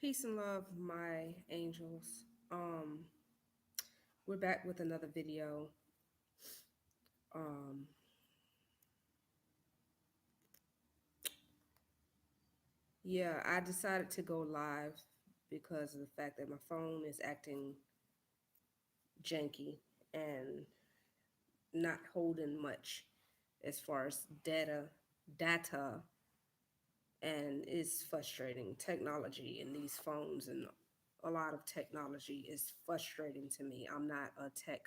Peace and love, my angels. We're back with another video. Um, yeah, I decided to go live because of the fact that my phone is acting janky and not holding much as far as data, and it's frustrating. Technology in these phones and a lot of technology is frustrating to me. I'm not a tech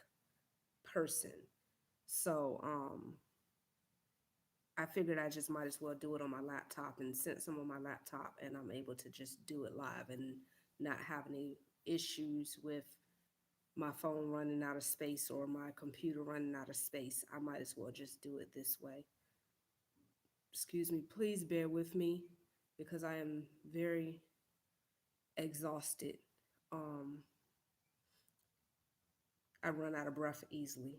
person, so I figured I just might as well do it on my laptop. And since I'm on my laptop and I'm able to just do it live and not have any issues with my phone running out of space or my computer running out of space, I might as well just do it this way. Excuse me, please bear with me because I am very exhausted. Um, I run out of breath easily.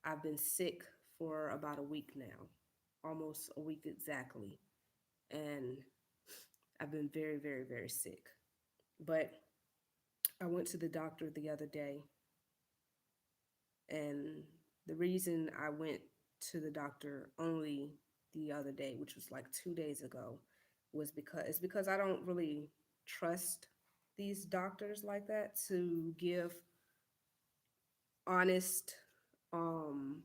I've been sick for about a week now, almost a week exactly. And I've been very, very, very sick. But I went to the doctor the other day, and the reason I went to the doctor only the other day, which was like 2 days ago, was because I don't really trust these doctors like that to give honest um,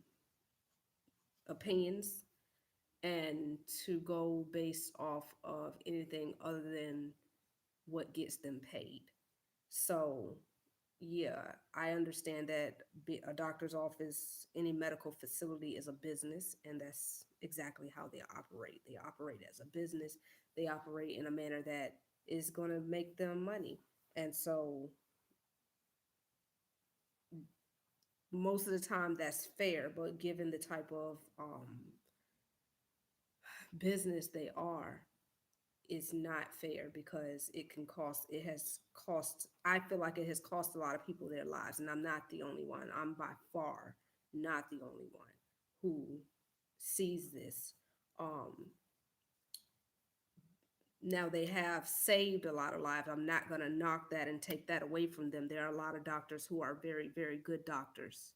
opinions and to go based off of anything other than what gets them paid. So yeah, I understand that a doctor's office, any medical facility is a business, and that's exactly how they operate. They operate as a business, they operate in a manner that is going to make them money. And so most of the time that's fair, but given the type of business they are, it's not fair because it has cost, I feel like it has cost a lot of people their lives, and I'm not the only one. I'm by far not the only one who sees this. um Now they have saved a lot of lives. I'm not going to knock that and take that away from them. There are a lot of doctors who are very, very good doctors,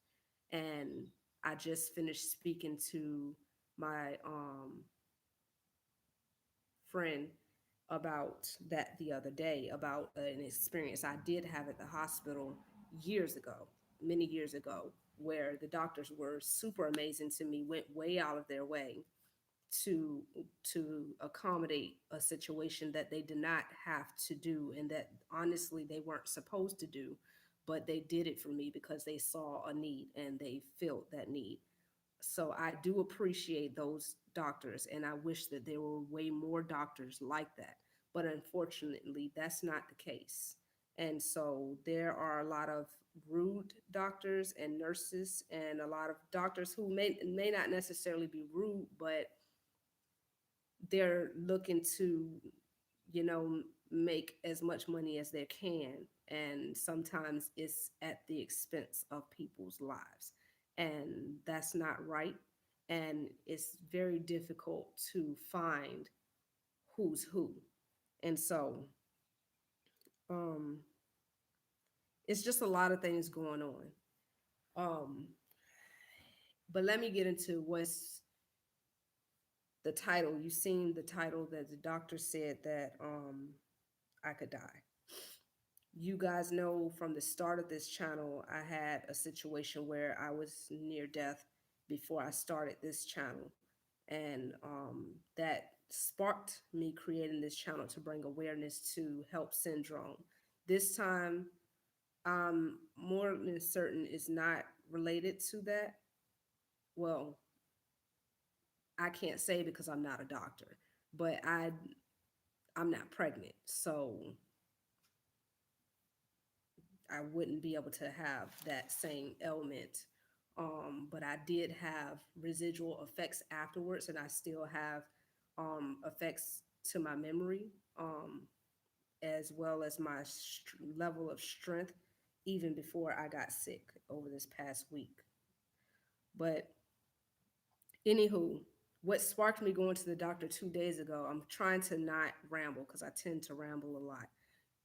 and I just finished speaking to my friend about that the other day about an experience I did have at the hospital years ago, many years ago, where the doctors were super amazing to me, went way out of their way to accommodate a situation that they did not have to do and that honestly they weren't supposed to do, but they did it for me because they saw a need and they felt that need. So I do appreciate those doctors, and I wish that there were way more doctors like that. But unfortunately, that's not the case. And so there are a lot of rude doctors and nurses, and a lot of doctors who may not necessarily be rude, but they're looking to, you know, make as much money as they can. And sometimes it's at the expense of people's lives. And that's not right. And it's very difficult to find who's who. And so um, it's just a lot of things going on. Um, but let me get into what's the title. You seen the title that the doctor said that I could die. You guys know from the start of this channel, I had a situation where I was near death before I started this channel. And that sparked me creating this channel to bring awareness to HELP syndrome. This time, more than certain is not related to that. Well, I can't say because I'm not a doctor, but I'm not pregnant. So I wouldn't be able to have that same ailment. But I did have residual effects afterwards, and I still have effects to my memory, as well as my level of strength, even before I got sick over this past week. But anywho, what sparked me going to the doctor 2 days ago, I'm trying to not ramble because I tend to ramble a lot.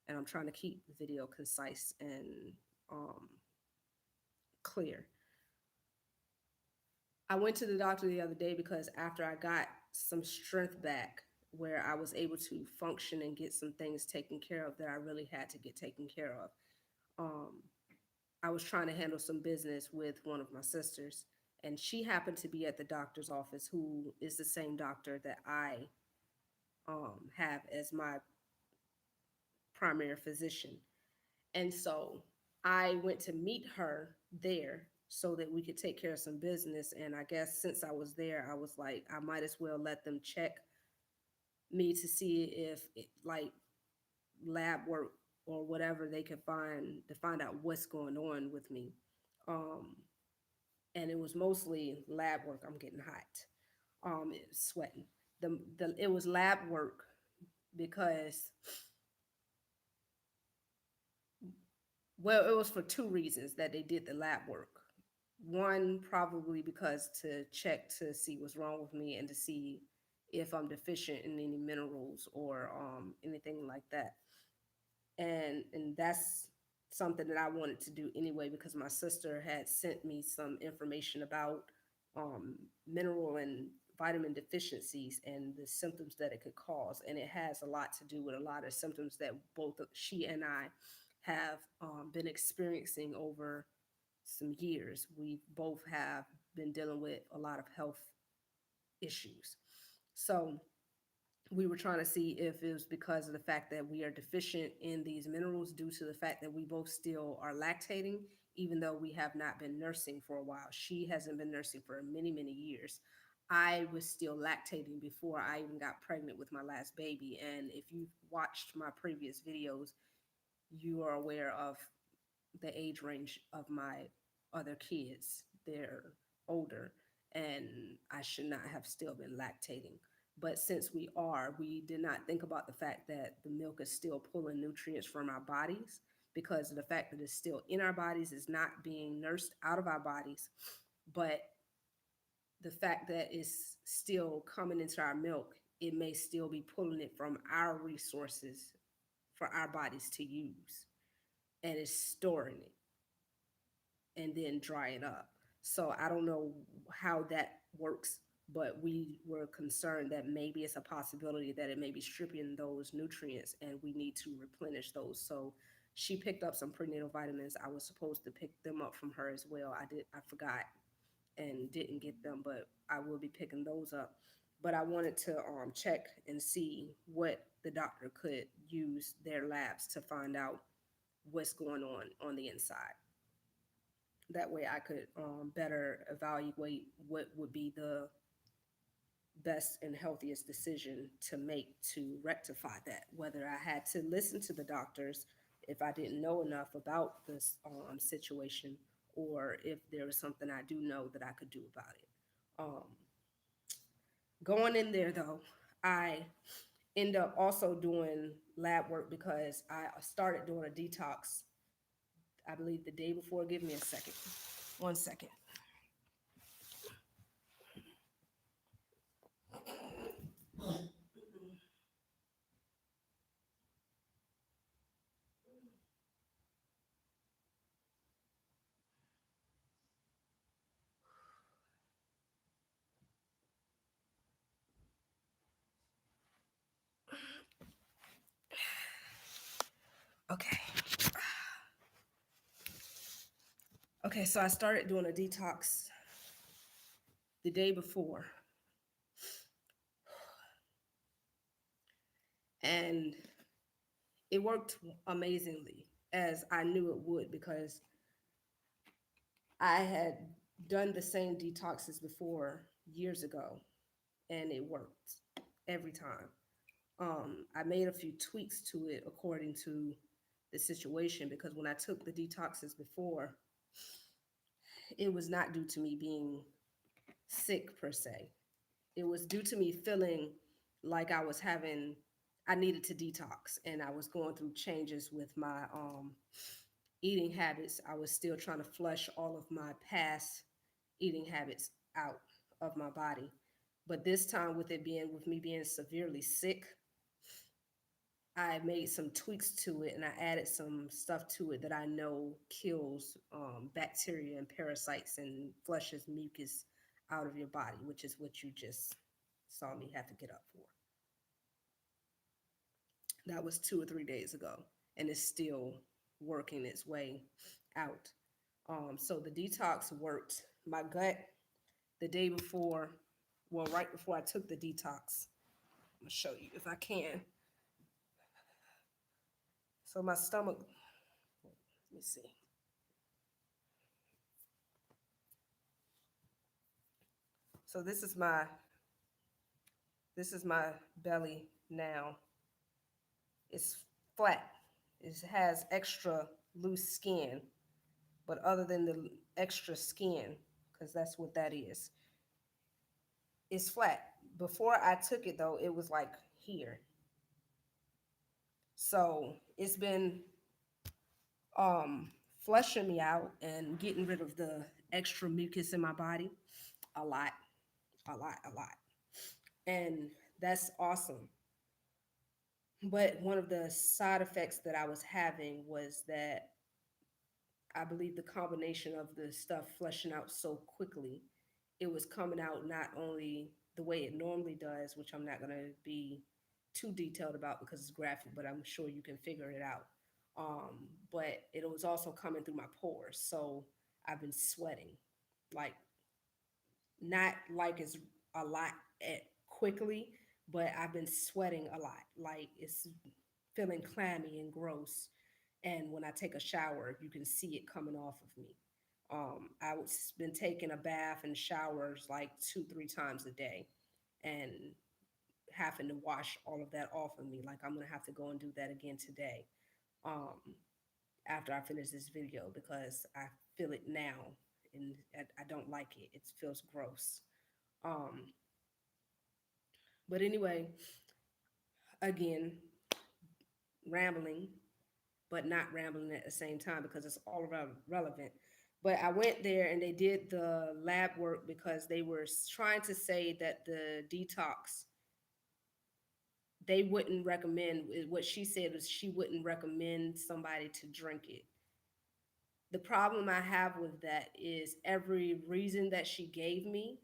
and I'm trying to keep the video concise and um, clear. I went to the doctor the other day because after I got some strength back, where I was able to function and get some things taken care of that I really had to get taken care of. Um, I was trying to handle some business with one of my sisters, and she happened to be at the doctor's office, who is the same doctor that I have as my primary physician. And so I went to meet her there so that we could take care of some business. And I guess since I was there, I was like, I might as well let them check me to see if like lab work or whatever they could find to find out what's going on with me. Um, and it was mostly lab work. I'm getting hot. Sweating. It was lab work because, well, it was for two reasons that they did the lab work. One, probably because to check to see what's wrong with me and to see if I'm deficient in any minerals or anything like that. And that's something that I wanted to do anyway because my sister had sent me some information about mineral and vitamin deficiencies and the symptoms that it could cause, and it has a lot to do with a lot of symptoms that both she and I have been experiencing over some years. We both have been dealing with a lot of health issues. So we were trying to see if it was because of the fact that we are deficient in these minerals due to the fact that we both still are lactating, even though we have not been nursing for a while. She hasn't been nursing for many, many years. I was still lactating before I even got pregnant with my last baby. And if you've watched my previous videos, you are aware of the age range of my other kids. They're older, and I should not have still been lactating. But since we are, we did not think about the fact that the milk is still pulling nutrients from our bodies because of the fact that it's still in our bodies, is not being nursed out of our bodies. But the fact that it's still coming into our milk, it may still be pulling it from our resources for our bodies to use, and it's storing it and then dry it up. So I don't know how that works, but we were concerned that maybe it's a possibility that it may be stripping those nutrients and we need to replenish those. So she picked up some prenatal vitamins. I was supposed to pick them up from her as well. I forgot and didn't get them, but I will be picking those up. But I wanted to check and see what the doctor could use their labs to find out what's going on the inside. That way I could better evaluate what would be the best and healthiest decision to make to rectify that. Whether I had to listen to the doctors if I didn't know enough about this situation, or if there was something I do know that I could do about it. Um, Going in there though, I end up also doing lab work because I started doing a detox, I believe the day before. Give me a second. One second. Okay. Okay, so I started doing a detox the day before, and it worked amazingly as I knew it would because I had done the same detoxes before years ago, and it worked every time. I made a few tweaks to it according to the situation because when I took the detoxes before, it was not due to me being sick per se. It was due to me feeling like I needed to detox, and I was going through changes with my eating habits. I was still trying to flush all of my past eating habits out of my body. But this time, with me being severely sick, I made some tweaks to it and I added some stuff to it that I know kills bacteria and parasites and flushes mucus out of your body, which is what you just saw me have to get up for. That was 2 or 3 days ago, and it's still working its way out. So the detox worked. My gut the day before, well, right before I took the detox, I'm gonna show you if I can. So my stomach, let me see. So this is my belly now. It's flat. It has extra loose skin, but other than the extra skin, because that's what that is, it's flat. Before I took it though, it was like here. So it's been um flushing me out and getting rid of the extra mucus in my body a lot, a lot, a lot. And that's awesome. But one of the side effects that I was having was that I believe the combination of the stuff flushing out so quickly, it was coming out not only the way it normally does, which I'm not going to be too detailed about because it's graphic, but I'm sure you can figure it out. But it was also coming through my pores. So I've been sweating, like not like it's a lot at quickly, but I've been sweating a lot. Like it's feeling clammy and gross. And when I take a shower, you can see it coming off of me. I've been taking a bath and showers like 2, 3 times a day, and having to wash all of that off of me. Like I'm gonna have to go and do that again today. Um, After I finish this video because I feel it now, and I don't like it. It feels gross. Um, but anyway, again, rambling, but not rambling at the same time because it's all relevant. But I went there and they did the lab work because they were trying to say that the detox, they wouldn't recommend, what she said was she wouldn't recommend somebody to drink it. The problem I have with that is every reason that she gave me,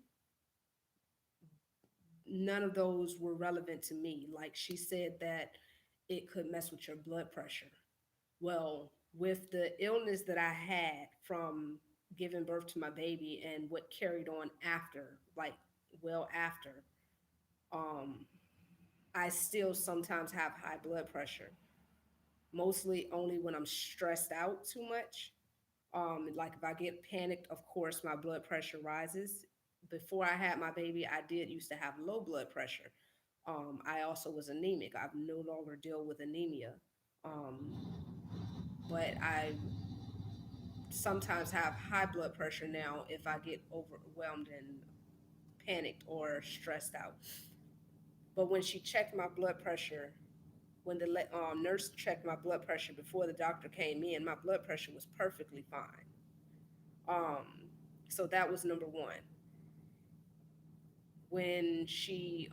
none of those were relevant to me. Like she said that it could mess with your blood pressure. Well, with the illness that I had from giving birth to my baby and what carried on after, like well after, um, I still sometimes have high blood pressure. Mostly only when I'm stressed out too much. Like if I get panicked, of course my blood pressure rises. Before I had my baby, I did used to have low blood pressure. I also was anemic. I no longer deal with anemia. Um, but I sometimes have high blood pressure now if I get overwhelmed and panicked or stressed out. But when she checked my blood pressure, when the nurse checked my blood pressure before the doctor came in, my blood pressure was perfectly fine. Um, so that was number one. When she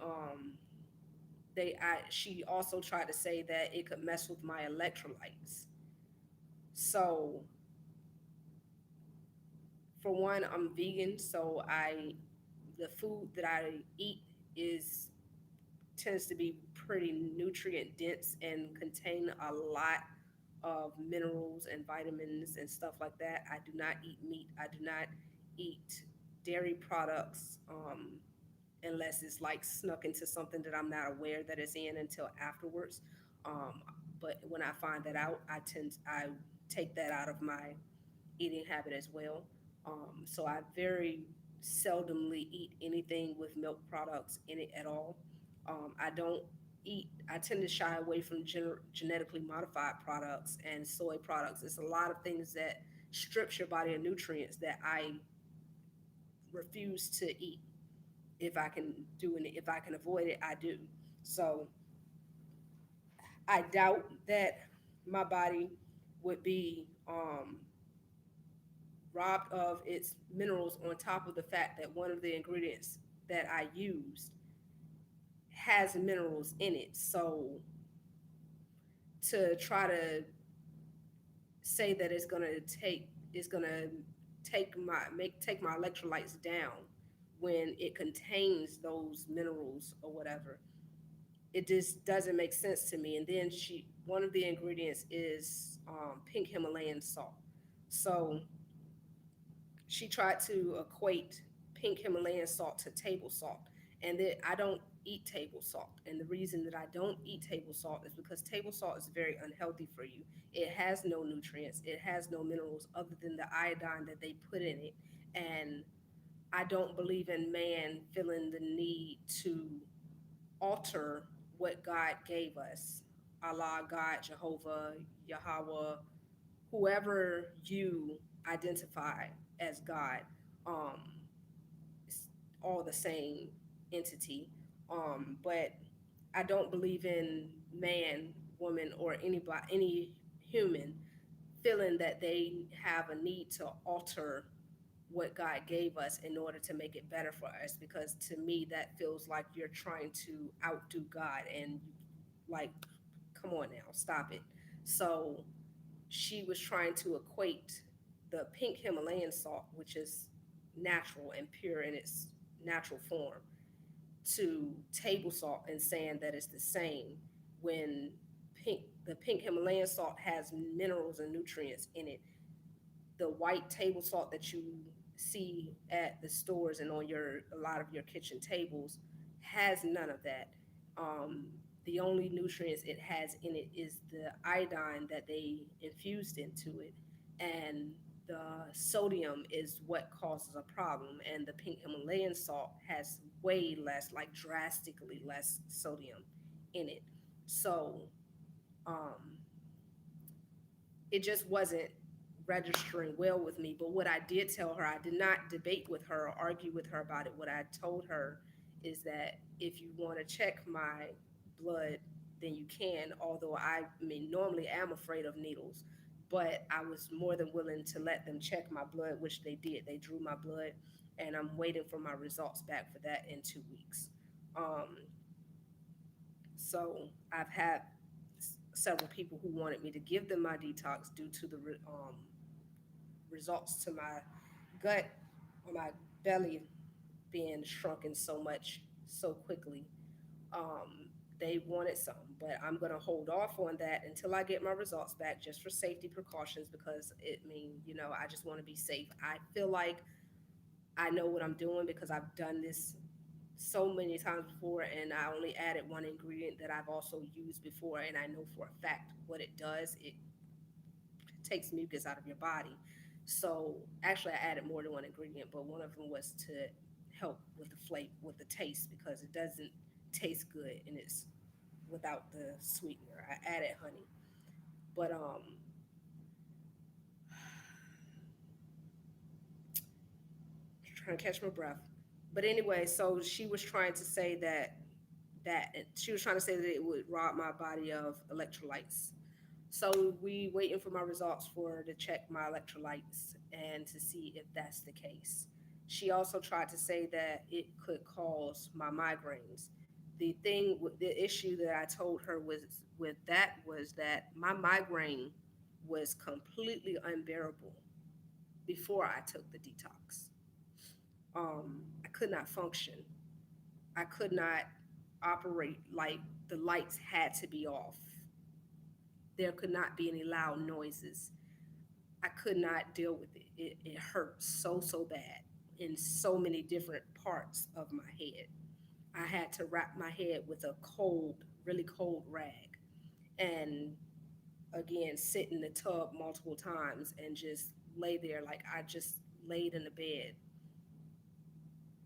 also tried to say that it could mess with my electrolytes. So for one, I'm vegan, so I the food that I eat is tends to be pretty nutrient dense and contain a lot of minerals and vitamins and stuff like that. I do not eat meat. I do not eat dairy products unless it's like snuck into something that I'm not aware that it's in until afterwards. Um, but when I find that out, I take that out of my eating habit as well. So I very seldomly eat anything with milk products in it at all. I don't eat. I tend to shy away from genetically modified products and soy products. It's a lot of things that strips your body of nutrients that I refuse to eat. If I can if I can avoid it, I do. So I doubt that my body would be robbed of its minerals on top of the fact that one of the ingredients that I used has minerals in it. So to try to say that it's gonna take my electrolytes down when it contains those minerals or whatever. It just doesn't make sense to me. And then one of the ingredients is pink Himalayan salt. So she tried to equate pink Himalayan salt to table salt. And that I don't eat table salt. And the reason that I don't eat table salt is because table salt is very unhealthy for you. It has no nutrients, it has no minerals other than the iodine that they put in it. And I don't believe in man feeling the need to alter what God gave us. Allah, God, Jehovah, Yahweh, whoever you identify as God, um, it's all the same entity. But I don't believe in man, woman, or any human feeling that they have a need to alter what God gave us in order to make it better for us. Because to me, that feels like you're trying to outdo God, and like, come on now, stop it. So she was trying to equate the pink Himalayan salt, which is natural and pure in its natural form, to table salt and saying that it's the same when the pink Himalayan salt has minerals and nutrients in it. The white table salt that you see at the stores and on a lot of your kitchen tables has none of that. Um, the only nutrients it has in it is the iodine that they infused into it, and the sodium is what causes a problem. And the pink Himalayan salt has way less, like drastically less sodium in it. So um, it just wasn't registering well with me. But what I did tell her, I did not debate with her or argue with her about it. What I told her is that if you want to check my blood, then you can. Although I mean, normally am afraid of needles, but I was more than willing to let them check my blood, which they did. They drew my blood, and I'm waiting for my results back for that in 2 weeks. Um, so I've had several people who wanted me to give them my detox due to the results to my gut or my belly being shrunken so much so quickly. Um, they wanted some, but I'm going to hold off on that until I get my results back just for safety precautions because I just want to be safe. I feel like I know what I'm doing because I've done this so many times before, and I only added one ingredient that I've also used before, and I know for a fact what it does. It takes mucus out of your body. So actually, I added more than one ingredient, but one of them was to help with the flavor, with the taste, because it doesn't taste good and it's without the sweetener. I added honey, but trying to catch my breath. But anyway, so she was trying to say that she was trying to say that it would rob my body of electrolytes. So we waiting for my results for to check my electrolytes and to see if that's the case. She also tried to say that it could cause my migraines. The issue that I told her was with that was that my migraine was completely unbearable before I took the detox. I could not function. I could not operate, like the lights had to be off. There could not be any loud noises. I could not deal with it. It hurt so bad in so many different parts of my head. I had to wrap my head with a cold, really cold rag, and again sit in the tub multiple times and just lay there like I just laid in the bed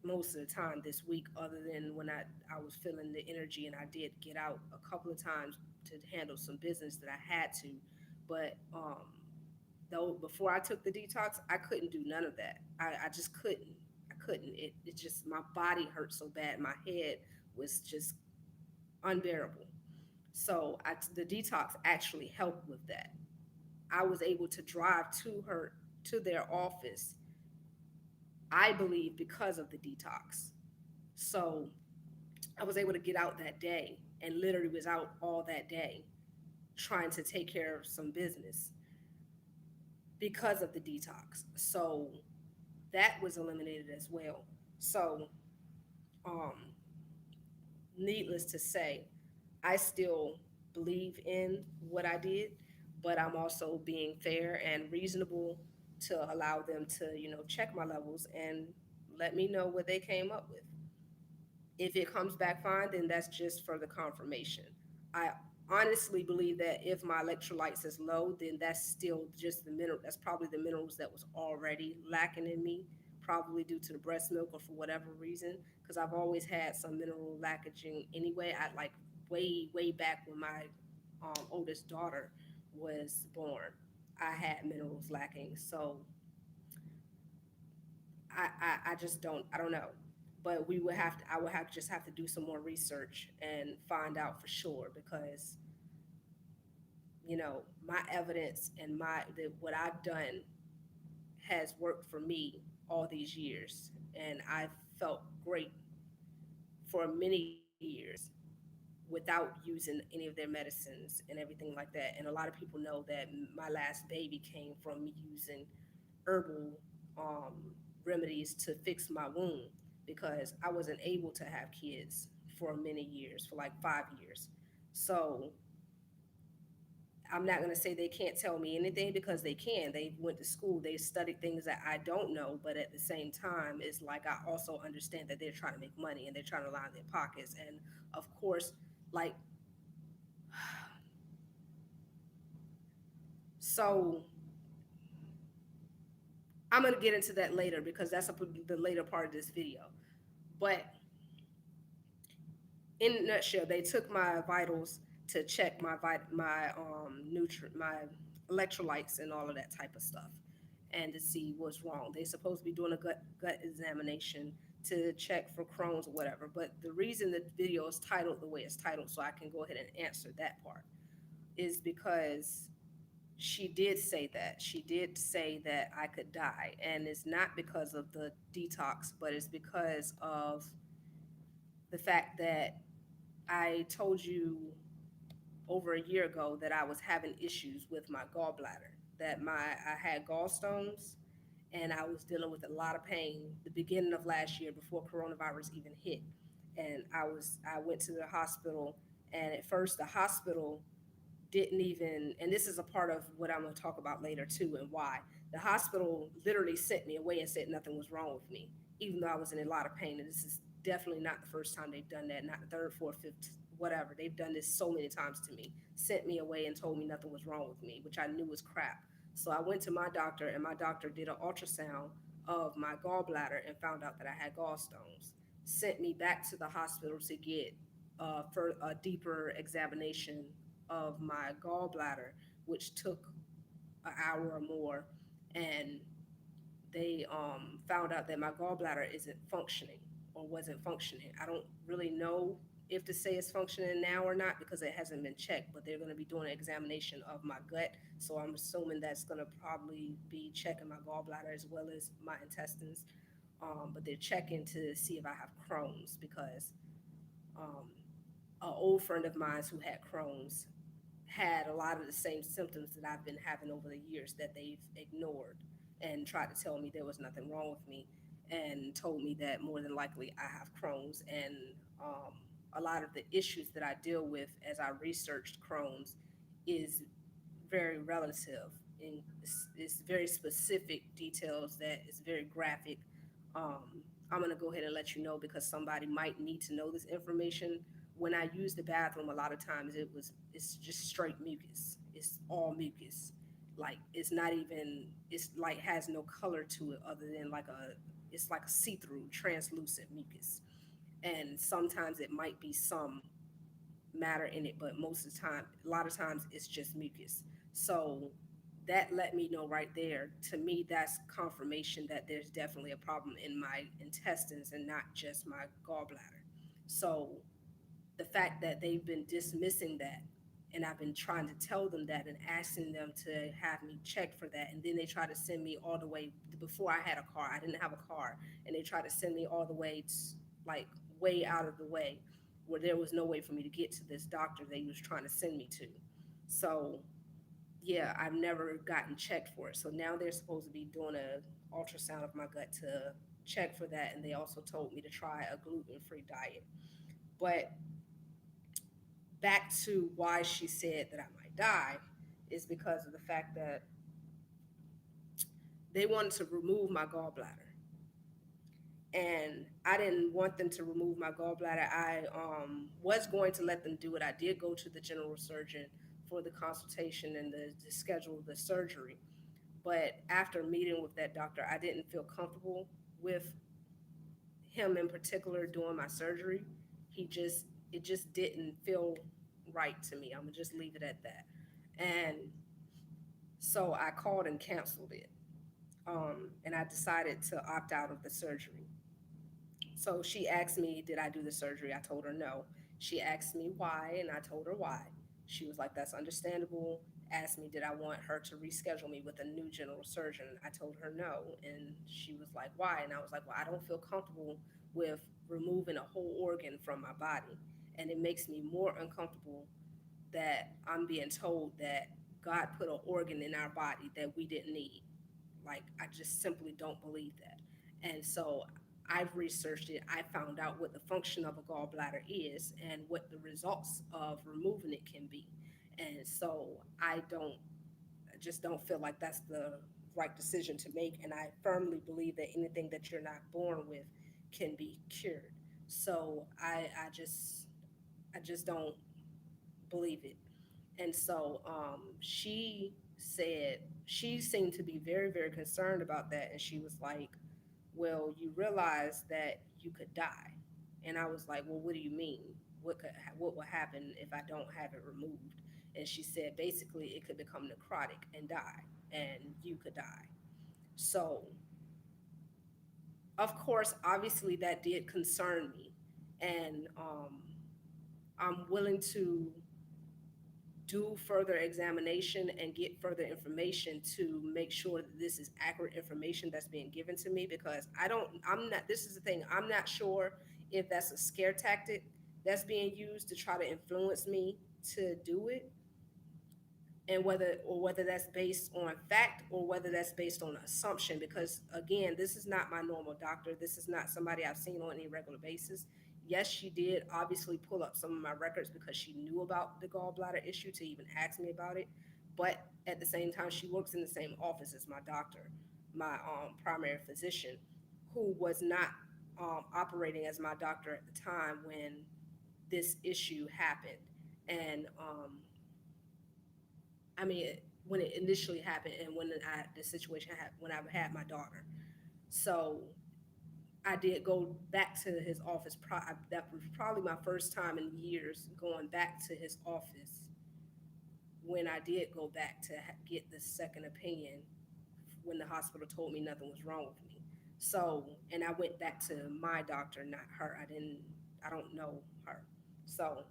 most of the time this week, other than when I was feeling the energy and I did get out a couple of times to handle some business that I had to. But though before I took the detox, I couldn't do none of that. I just couldn't. I couldn't. It just, my body hurt so bad. My head was just unbearable. So the detox actually helped with that. I was able to drive to their office, I believe, because of the detox. So I was able to get out that day and literally was out all that day trying to take care of some business because of the detox. So that was eliminated as well. So, um, needless to say, I still believe in what I did, but I'm also being fair and reasonable to allow them to, check my levels and let me know what they came up with. If it comes back fine, then that's just for the confirmation. I honestly believe that if my electrolytes is low, then that's still just the mineral. That's probably the minerals that was already lacking in me, probably due to the breast milk or for whatever reason. Because I've always had some mineral lackaging anyway. I like way back when my oldest daughter was born, I had minerals lacking. So I just I don't know. But I would have just have to do some more research and find out for sure because, my evidence and what I've done has worked for me all these years. And I felt great for many years without using any of their medicines and everything like that. And a lot of people know that my last baby came from me using herbal remedies to fix my womb because I wasn't able to have kids for many years, for like 5 years. So I'm not going to say they can't tell me anything because they can. They went to school, they studied things that I don't know, but at the same time, it's like I also understand that they're trying to make money and they're trying to line their pockets. And of course, like, so I'm going to get into that later because the later part of this video. But in a nutshell, they took my vitals to check my electrolytes and all of that type of stuff, and to see what's wrong. They supposed to be doing a gut examination to check for Crohn's or whatever. But the reason the video is titled the way it's titled, so I can go ahead and answer that part, is because she did say that I could die, and it's not because of the detox, but it's because of the fact that I told you over a year ago that I was having issues with my gallbladder, that I had gallstones and I was dealing with a lot of pain the beginning of last year before coronavirus even hit. And I went to the hospital, and at first the hospital didn't even, and this is a part of what I'm going to talk about later too, and why the hospital literally sent me away and said nothing was wrong with me, even though I was in a lot of pain. And this is definitely not the first time they've done that, not the third, fourth, fifth, whatever. They've done this so many times to me, sent me away and told me nothing was wrong with me, which I knew was crap. So I went to my doctor, and my doctor did an ultrasound of my gallbladder and found out that I had gallstones. Sent me back to the hospital to get for a deeper examination of my gallbladder, which took an hour or more. And they found out that my gallbladder isn't functioning or wasn't functioning. I don't really know if to say it's functioning now or not because it hasn't been checked, but they're going to be doing an examination of my gut. So I'm assuming that's going to probably be checking my gallbladder as well as my intestines. But they're checking to see if I have Crohn's because um, an old friend of mine who had Crohn's had a lot of the same symptoms that I've been having over the years that they've ignored and tried to tell me there was nothing wrong with me and told me that more than likely I have Crohn's. And um, a lot of the issues that I deal with as I researched Crohn's is very relative and it's very specific details that is very graphic. I'm going to go ahead and let you know because somebody might need to know this information. When I use the bathroom, a lot of times it's just straight mucus. It's all mucus. Like it's not even, it's like has no color to it other than it's like a see-through translucent mucus. And sometimes it might be some matter in it, but most of the time, a lot of times it's just mucus. So that let me know right there. To me, that's confirmation that there's definitely a problem in my intestines and not just my gallbladder. So the fact that they've been dismissing that, and I've been trying to tell them that and asking them to have me check for that, and then they try to send me all the way. Before I had a car, I didn't have a car, and they try to send me all the way to, like, way out of the way where there was no way for me to get to this doctor they was trying to send me to. So yeah, I've never gotten checked for it. So now they're supposed to be doing a ultrasound of my gut to check for that, and they also told me to try a gluten-free diet. But back to why she said that I might die is because of the fact that they wanted to remove my gallbladder. And I didn't want them to remove my gallbladder. I was going to let them do it. I did go to the general surgeon for the consultation and the schedule of the surgery. But after meeting with that doctor, I didn't feel comfortable with him in particular doing my surgery. It just didn't feel right to me. I'm gonna just leave it at that. And so I called and canceled it. And I decided to opt out of the surgery. So she asked me, did I do the surgery? I told her no. She asked me why, and I told her why. She was like, that's understandable. Asked me, did I want her to reschedule me with a new general surgeon? I told her no. And she was like, why? And I was like, well, I don't feel comfortable with removing a whole organ from my body. And it makes me more uncomfortable that I'm being told that God put an organ in our body that we didn't need. Like, I just simply don't believe that. And so I've researched it. I found out what the function of a gallbladder is and what the results of removing it can be. And so I just don't feel like that's the right decision to make. And I firmly believe that anything that you're not born with can be cured. So I just don't believe it. And so she seemed to be very, very concerned about that. And she was like, well, you realize that you could die. And I was like, well, what do you mean? What will happen if I don't have it removed? And she said, basically, it could become necrotic and die, and you could die. So, of course, obviously, that did concern me. And I'm willing to do further examination and get further information to make sure that this is accurate information that's being given to me, because I'm not, this is the thing, I'm not sure if that's a scare tactic that's being used to try to influence me to do it, and whether that's based on fact or whether that's based on assumption, because again, this is not my normal doctor. This is not somebody I've seen on any regular basis. Yes, she did obviously pull up some of my records because she knew about the gallbladder issue to even ask me about it. But at the same time, she works in the same office as my doctor, my primary physician, who was not operating as my doctor at the time when this issue happened. And I mean, when it initially happened and when the situation happened, when I had my daughter. So I did go back to his office. That was probably my first time in years going back to his office when I did go back to get the second opinion when the hospital told me nothing was wrong with me. So, and I went back to my doctor, not her. I don't know her. So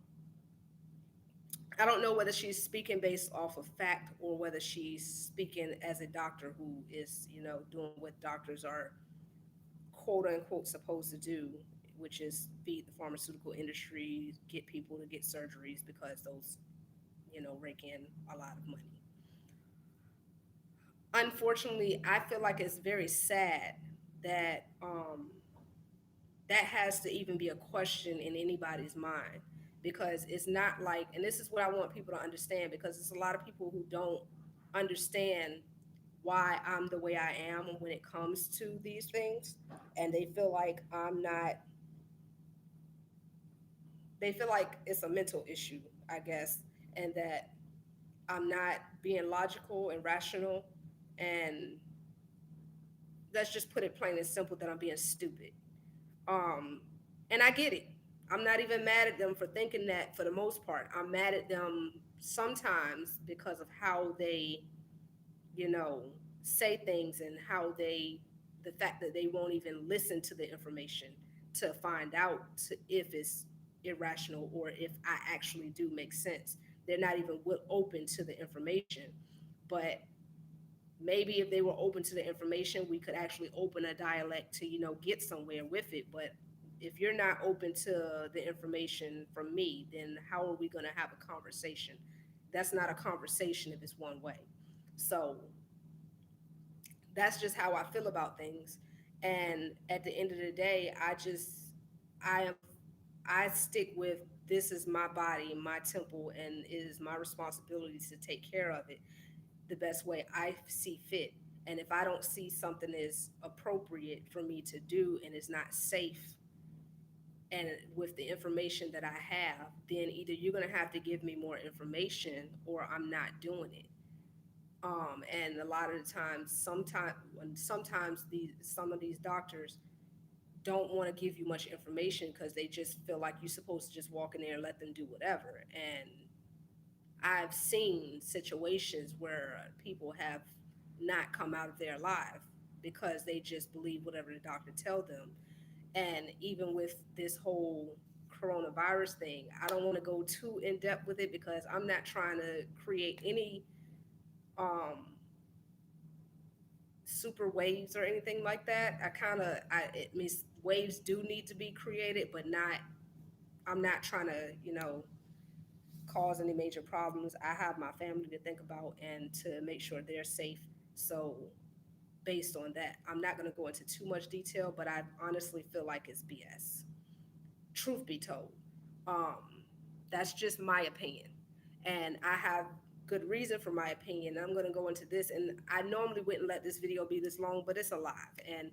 I don't know whether she's speaking based off of fact or whether she's speaking as a doctor who is, doing what doctors are quote unquote supposed to do, which is feed the pharmaceutical industry, get people to get surgeries because those, rake in a lot of money. Unfortunately, I feel like it's very sad that that has to even be a question in anybody's mind, because it's not like, and this is what I want people to understand, because it's a lot of people who don't understand why I'm the way I am when it comes to these things, and they feel like it's a mental issue, I guess, and that I'm not being logical and rational, and let's just put it plain and simple, that I'm being stupid. Um, and I get it. I'm not even mad at them for thinking that. For the most part, I'm mad at them sometimes because of how they, you know, say things, and how the fact that they won't even listen to the information to find out if it's irrational or if I actually do make sense. They're not even open to the information. But maybe if they were open to the information, we could actually open a dialect to, get somewhere with it. But if you're not open to the information from me, then how are we going to have a conversation? That's not a conversation if it's one way. So that's just how I feel about things. And at the end of the day, I am, I stick with, this is my body, my temple, and it is my responsibility to take care of it the best way I see fit. And if I don't see something is appropriate for me to do and is not safe, and with the information that I have, then either you're going to have to give me more information or I'm not doing it. And a lot of the times, sometimes these some of these doctors don't want to give you much information because they just feel like you're supposed to just walk in there and let them do whatever. And I've seen situations where people have not come out of their life because they just believe whatever the doctor tell them. And even with this whole coronavirus thing, I don't want to go too in depth with it because I'm not trying to create any um super waves or anything like that. It means waves do need to be created, but not, I'm not trying to, cause any major problems. I have my family to think about and to make sure they're safe. So based on that, I'm not going to go into too much detail, but I honestly feel like it's BS. Truth be told. Um, that's just my opinion. And I have good reason for my opinion. I'm going to go into this. And I normally wouldn't let this video be this long, but it's alive. And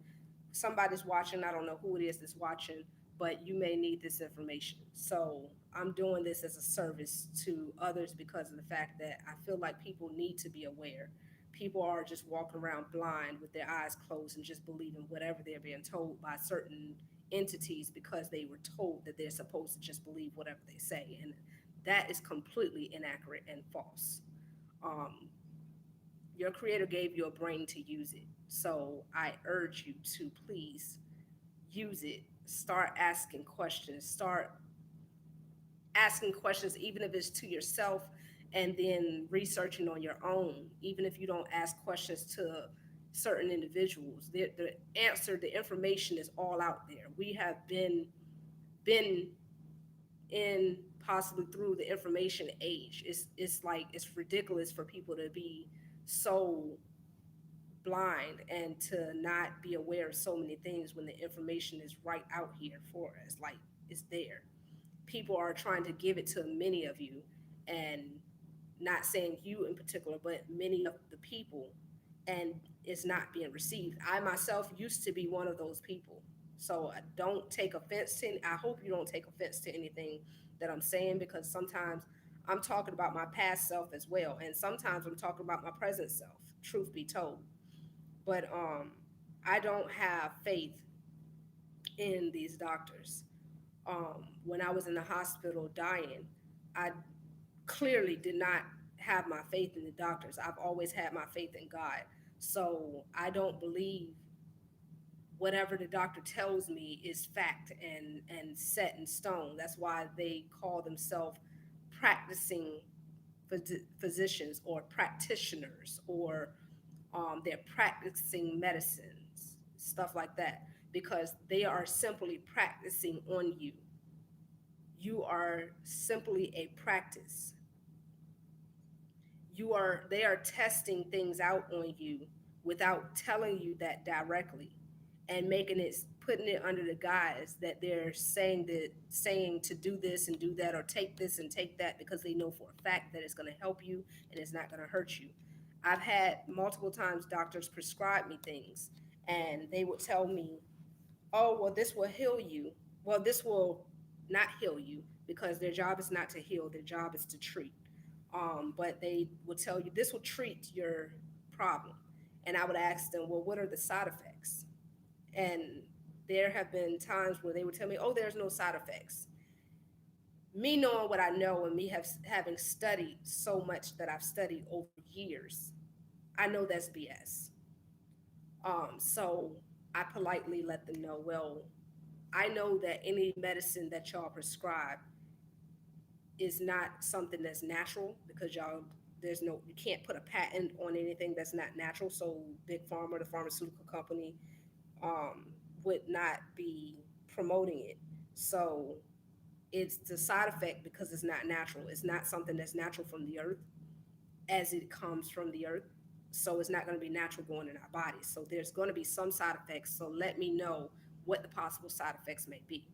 somebody's watching. I don't know who it is that's watching, but you may need this information. So I'm doing this as a service to others because of the fact that I feel like people need to be aware. People are just walking around blind with their eyes closed and just believing whatever they're being told by certain entities because they were told that they're supposed to just believe whatever they say. And that is completely inaccurate and false. Um, your creator gave you a brain to use it. So I urge you to please use it. Start asking questions. Start asking questions, even if it's to yourself, and then researching on your own, even if you don't ask questions to certain individuals. The answer, the information is all out there. We have been in possibly through the information age. It's like it's ridiculous for people to be so blind and to not be aware of so many things when the information is right out here for us. Like, it's there. People are trying to give it to many of you, and not saying you in particular, but many of the people, and it's not being received. I myself used to be one of those people. So I don't take offense to, I hope you don't take offense to anything that I'm saying, because sometimes I'm talking about my past self as well. And sometimes I'm talking about my present self, truth be told. But I don't have faith in these doctors. When I was in the hospital dying, I clearly did not have my faith in the doctors. I've always had my faith in God. So I don't believe whatever the doctor tells me is fact and set in stone. That's why they call themselves practicing physicians or practitioners, or they're practicing medicines, stuff like that, because they are simply practicing on you. You are simply a practice. They are testing things out on you without telling you that directly, and making it, putting it under the guise that they're saying to do this and do that, or take this and take that, because they know for a fact that it's going to help you and it's not going to hurt you. I've had multiple times doctors prescribe me things, and they would tell me, oh, well, this will heal you. Well, this will not heal you, because their job is not to heal, their job is to treat. But they would tell you this will treat your problem. And I would ask them, well, what are the side effects? And there have been times where they would tell me, oh, there's no side effects. Me knowing what I know, and me having studied so much that I've studied over years, I know that's BS. So I politely let them know, well, I know that any medicine that y'all prescribe is not something that's natural, because y'all, there's no, you can't put a patent on anything that's not natural. So big pharma, the pharmaceutical company, would not be promoting it. So It's the side effect because it's not natural. It's not something that's natural from the earth as it comes from the earth. So it's not going to be natural going in our bodies. So there's going to be some side effects. So let me know what the possible side effects may be.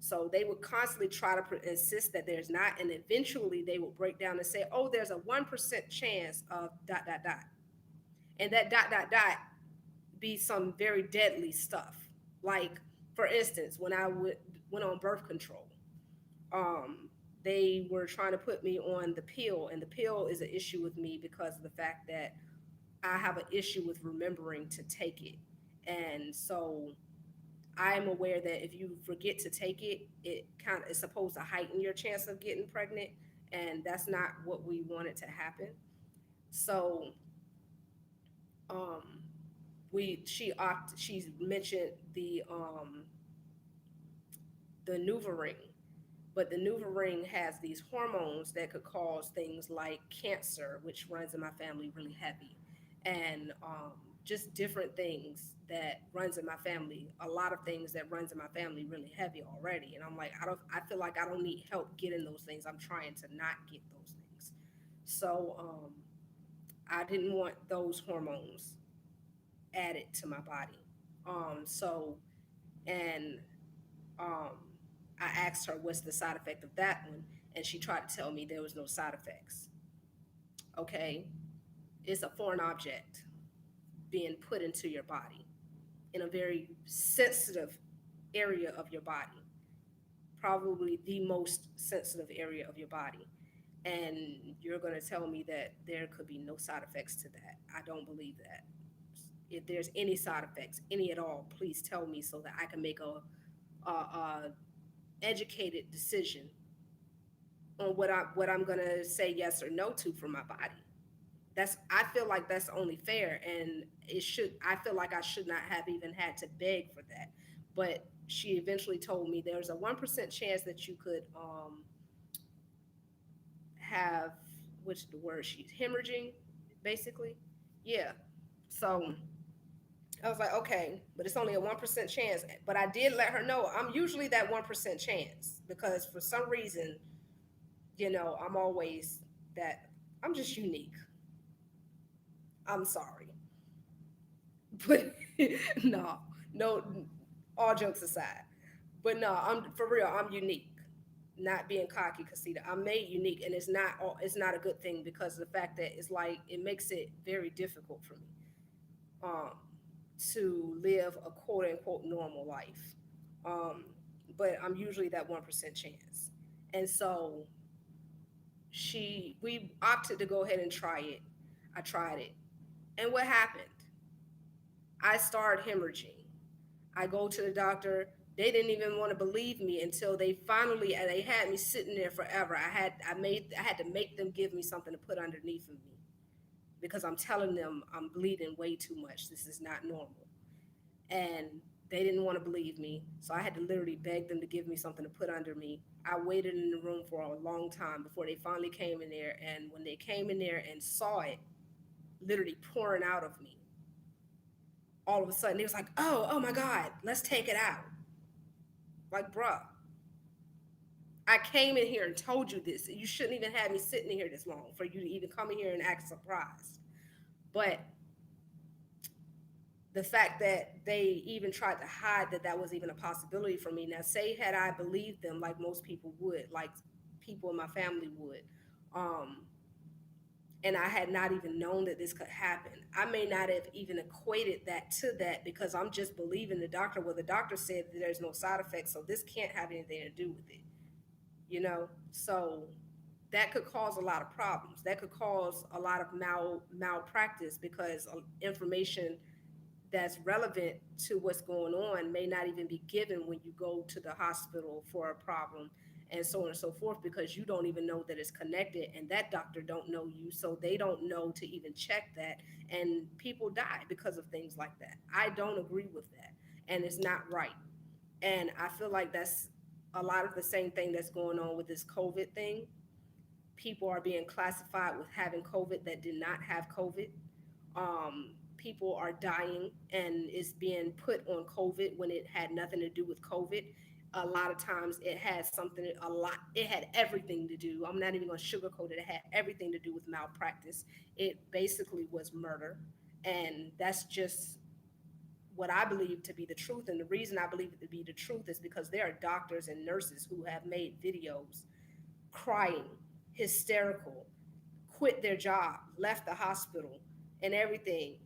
So they would constantly try to insist that there's not, and eventually they will break down and say, "Oh, there's a 1% chance of dot dot dot," and that dot dot dot be some very deadly stuff. Like, for instance, when went on birth control, um, they were trying to put me on the pill, and the pill is an issue with me because of the fact that I have an issue with remembering to take it. And so I am aware that if you forget to take it, it kind of is supposed to heighten your chance of getting pregnant, and that's not what we wanted to happen. So um, she's mentioned the NuvaRing, but the NuvaRing has these hormones that could cause things like cancer, which runs in my family really heavy, and just different things that runs in my family. A lot of things that runs in my family really heavy already, and I'm like, I don't. I feel like I don't need help getting those things. I'm trying to not get those things. So I didn't want those hormones added to my body. So and um, I asked her what's the side effect of that one, and she tried to tell me there was no side effects. Okay, it's a foreign object being put into your body in a very sensitive area of your body, probably the most sensitive area of your body. And you're going to tell me that there could be no side effects to that. I don't believe that. If there's any side effects, any at all, please tell me so that I can make a educated decision on what I'm gonna say yes or no to for my body. That's I feel like that's only fair, and it should. I feel like I should not have even had to beg for that. But she eventually told me there's a 1% chance that you could have, what's the word? She's hemorrhaging, basically. Yeah. So I was like, okay, but it's only a 1% chance. But I did let her know I'm usually that 1% chance because for some reason, I'm always that. I'm just unique. I'm sorry, but no, no. All jokes aside, but no, I'm for real. I'm unique. Not being cocky, Casita. I'm made unique, and it's not a good thing because of the fact that it's like it makes it very difficult for me um, to live a quote unquote normal life. Um, but I'm usually that 1% chance, and so we opted to go ahead and try it. I tried it, and what happened? I started hemorrhaging. I go to the doctor. They didn't even want to believe me until they finally, and they had me sitting there forever. I had to make them give me something to put underneath of me because I'm telling them I'm bleeding way too much. This is not normal. And they didn't want to believe me. So I had to literally beg them to give me something to put under me. I waited in the room for a long time before they finally came in there. And when they came in there and saw it literally pouring out of me, all of a sudden, he was like, oh my God, let's take it out. Like, bruh, I came in here and told you this. You shouldn't even have me sitting in here this long for you to even come in here and act surprised. But the fact that they even tried to hide that that was even a possibility for me. Now, say had I believed them like most people would, like people in my family would, um, and I had not even known that this could happen, I may not have even equated that to that because I'm just believing the doctor. Well, the doctor said that there's no side effects, so this can't have anything to do with it, So that could cause a lot of problems. That could cause a lot of malpractice because information that's relevant to what's going on may not even be given when you go to the hospital for a problem and so on and so forth because you don't even know that it's connected and that doctor don't know you so they don't know to even check that and people die because of things like that. I don't agree with that and it's not right. And I feel like that's a lot of the same thing that's going on with this COVID thing. People are being classified with having COVID that did not have COVID. People are dying and is being put on COVID when it had nothing to do with COVID. a lot of times it had something, a lot, it had everything to do, I'm not even going to sugarcoat it, it had everything to do with malpractice. It basically was murder. And that's just what I believe to be the truth. And the reason I believe it to be the truth is because there are doctors and nurses who have made videos crying, hysterical, quit their job, left the hospital, and everything.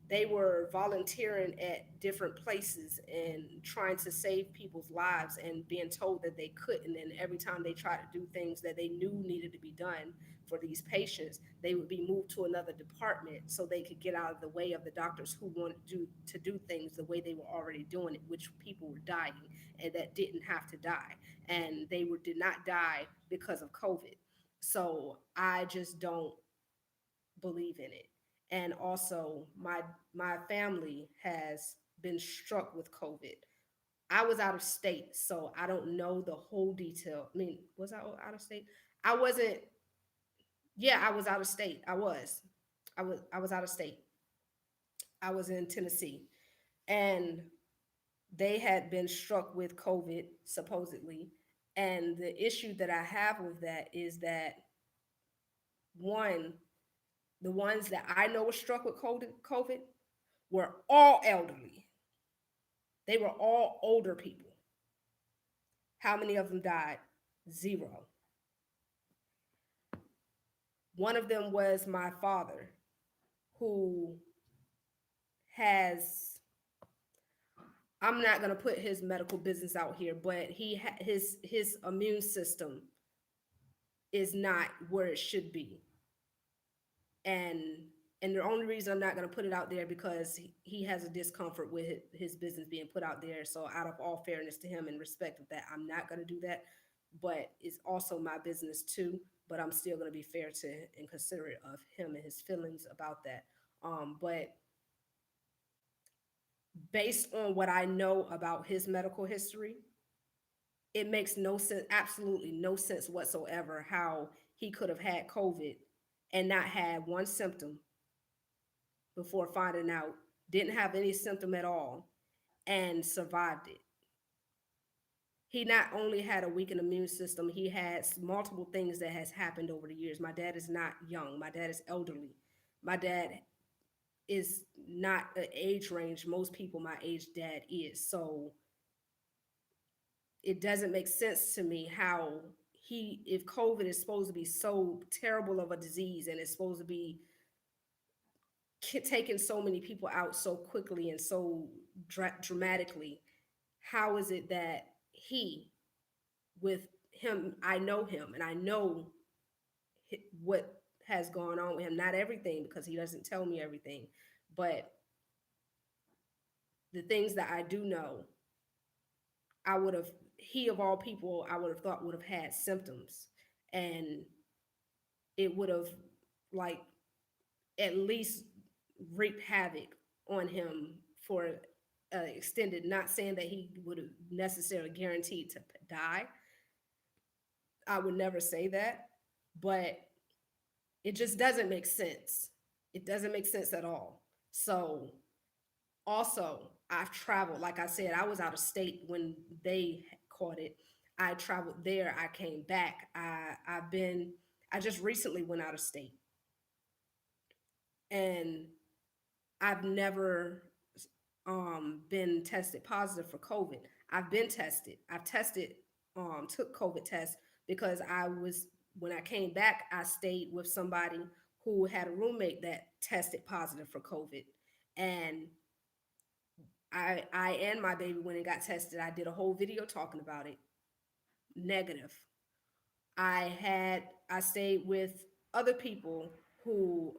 They were volunteering at different places and trying to save people's lives and being told that they couldn't. And every time they tried to do things that they knew needed to be done for these patients, they would be moved to another department so they could get out of the way of the doctors who wanted to do things the way they were already doing it, which people were dying and that didn't have to die. And they were, did not die because of COVID. So I just don't believe in it. And also my family has been struck with COVID. I was out of state, so I don't know the whole detail. I mean, was I out of state? I wasn't. Yeah, I was out of state. I was out of state. I was in Tennessee, and they had been struck with COVID supposedly. And the issue that I have with that is that, one, the ones that I know were struck with COVID were all elderly. They were all older people. How many of them died? Zero. One of them was my father, who has, I'm not going to put his medical business out here, but his immune system is not where it should be. And and the only reason I'm not going to put it out there because he has a discomfort with his business being put out there. So out of all fairness to him and respect of that, I'm not going to do that. But it's also my business too. But I'm still going to be fair to and considerate of him and his feelings about that. But based on what I know about his medical history, it makes no sense, absolutely no sense whatsoever, how he could have had COVID and not had one symptom before finding out, didn't have any symptom at all, and survived it. He not only had a weakened immune system, he had multiple things that has happened over the years. My dad is not young. My dad is elderly. My dad is not an age range most people my age dad is. So it doesn't make sense to me how he, if COVID is supposed to be so terrible of a disease and it's supposed to be taking so many people out so quickly and so dramatically, how is it that he, with him, I know him and I know what has gone on with him, not everything because he doesn't tell me everything, but the things that I do know, I would have, he of all people, I would have thought would have had symptoms, and it would have, like, at least wreaked havoc on him for extended, not saying that he would have necessarily guaranteed to die. I would never say that, but it just doesn't make sense. It doesn't make sense at all. So also, I've traveled, like I said, I was out of state when they caught it. I traveled there, I came back. I just recently went out of state, and I've never been tested positive for COVID. I've been tested. I've tested, took COVID tests because I was, when I came back, I stayed with somebody who had a roommate that tested positive for COVID. And I and my baby went and got tested. I did a whole video talking about it. Negative. I stayed with other people who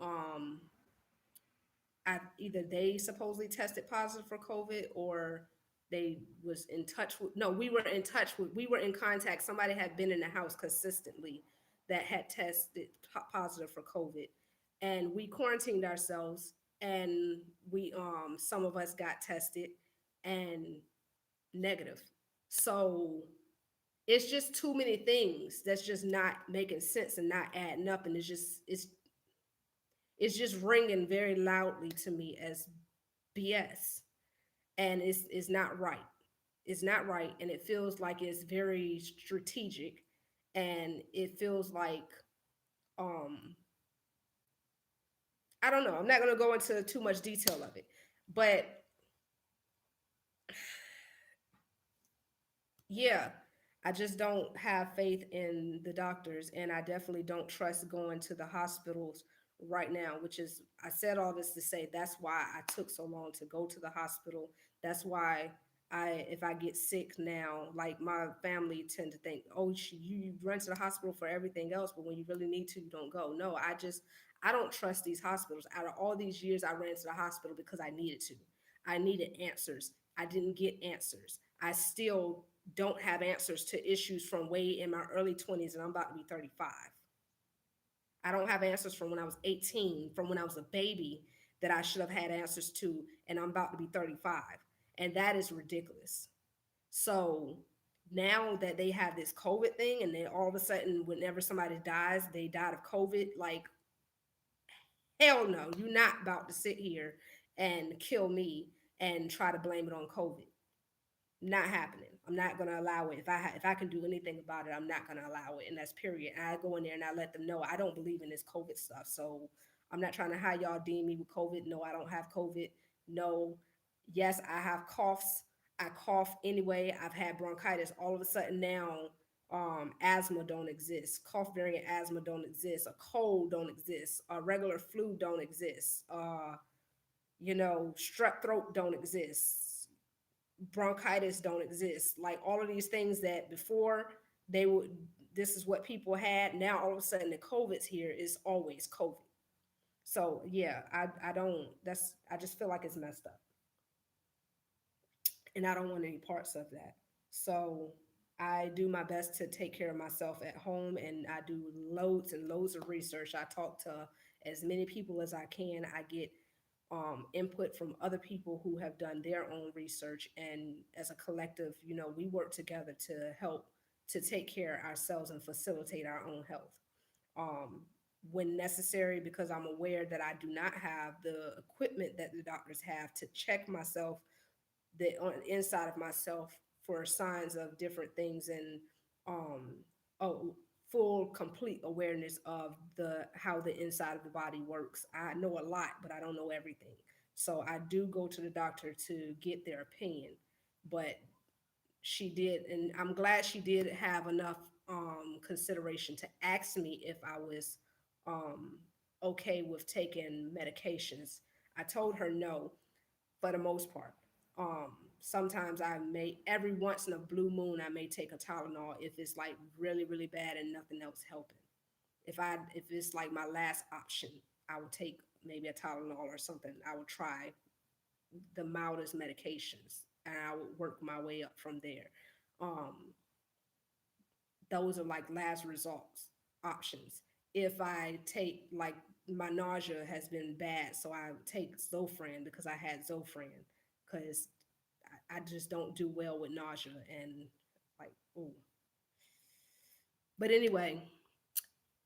either they supposedly tested positive for COVID, or they was in touch with, no, we were in touch with, we were in contact, somebody had been in the house consistently that had tested positive for COVID, and we quarantined ourselves, and we some of us got tested and negative. So it's just too many things that's just not making sense and not adding up, and it's just ringing very loudly to me as BS, and it's not right. is not right, and it feels like it's very strategic, and it feels like um I don't know. I'm not going to go into too much detail of it, but yeah, I just don't have faith in the doctors, and I definitely don't trust going to the hospitals right now, which is, I said all this to say that's why I took so long to go to the hospital. That's why if I get sick now, like my family tend to think, oh, you run to the hospital for everything else, but when you really need to, you don't go. No, I don't trust these hospitals. Out of all these years, I ran to the hospital because I needed to. I needed answers. I didn't get answers. I still don't have answers to issues from way in my early 20s, and I'm about to be 35. I don't have answers from when I was 18, from when I was a baby, that I should have had answers to, and I'm about to be 35. And that is ridiculous. So now that they have this COVID thing, and then all of a sudden, whenever somebody dies, they died of COVID, like, hell no, you're not about to sit here and kill me and try to blame it on COVID. Not happening. I'm not gonna allow it. If I can do anything about it, I'm not gonna allow it, and that's period. And I go in there and I let them know I don't believe in this COVID stuff. So I'm not trying to have y'all deem me with COVID. No, I don't have COVID. No, yes, I have coughs. I cough anyway. I've had bronchitis. All of a sudden now, asthma don't exist. Cough variant asthma don't exist. A cold don't exist. A regular flu don't exist. Strep throat don't exist, bronchitis don't exist. Like all of these things that before they would, this is what people had. Now all of a sudden the COVID's here is always COVID. So yeah, I don't. I just feel like it's messed up, and I don't want any parts of that. So I do my best to take care of myself at home, and I do loads and loads of research. I talk to as many people as I can. I get input from other people who have done their own research, and as a collective, we work together to help to take care of ourselves and facilitate our own health. Um, when necessary, because I'm aware that I do not have the equipment that the doctors have to check myself, the on inside of myself, for signs of different things, and um a full complete awareness of the how the inside of the body works. I know a lot, but I don't know everything. So I do go to the doctor to get their opinion. But she did, and I'm glad she did have enough consideration to ask me if I was um okay with taking medications. I told her no, for the most part. Sometimes I may, every once in a blue moon, I may take a Tylenol if it's like really, really bad and nothing else helping. If it's like my last option, I would take maybe a Tylenol or something. I would try the mildest medications, and I would work my way up from there. Um, those are like last results options. If I take, like, my nausea has been bad, so I take Zofran because I had Zofran, because I just don't do well with nausea and, like, ooh. But anyway,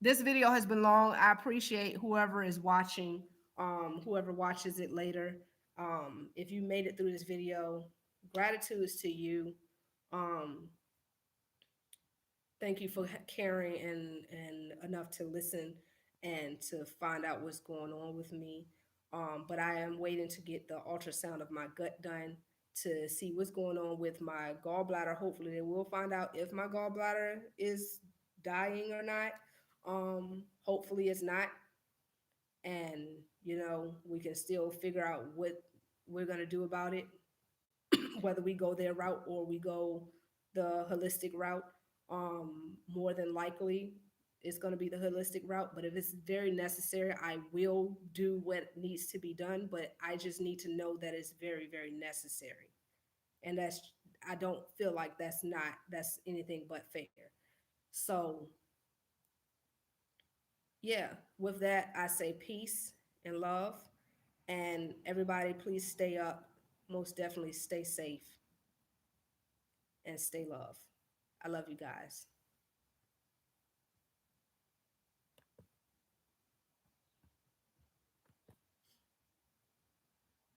this video has been long. I appreciate whoever is watching, whoever watches it later. If you made it through this video, gratitude is to you. Um, Thank you for caring and enough to listen and to find out what's going on with me. But I am waiting to get the ultrasound of my gut done to see what's going on with my gallbladder. Hopefully, they will find out if my gallbladder is dying or not. Hopefully, it's not, and we can still figure out what we're gonna do about it, whether we go their route or we go the holistic route. More than likely, it's going to be the holistic route. But if it's very necessary, I will do what needs to be done. But I just need to know that it's very, very necessary. And I don't feel like that's anything but fair. So, yeah, with that, I say peace and love. And everybody, please stay up. Most definitely stay safe and stay love. I love you guys.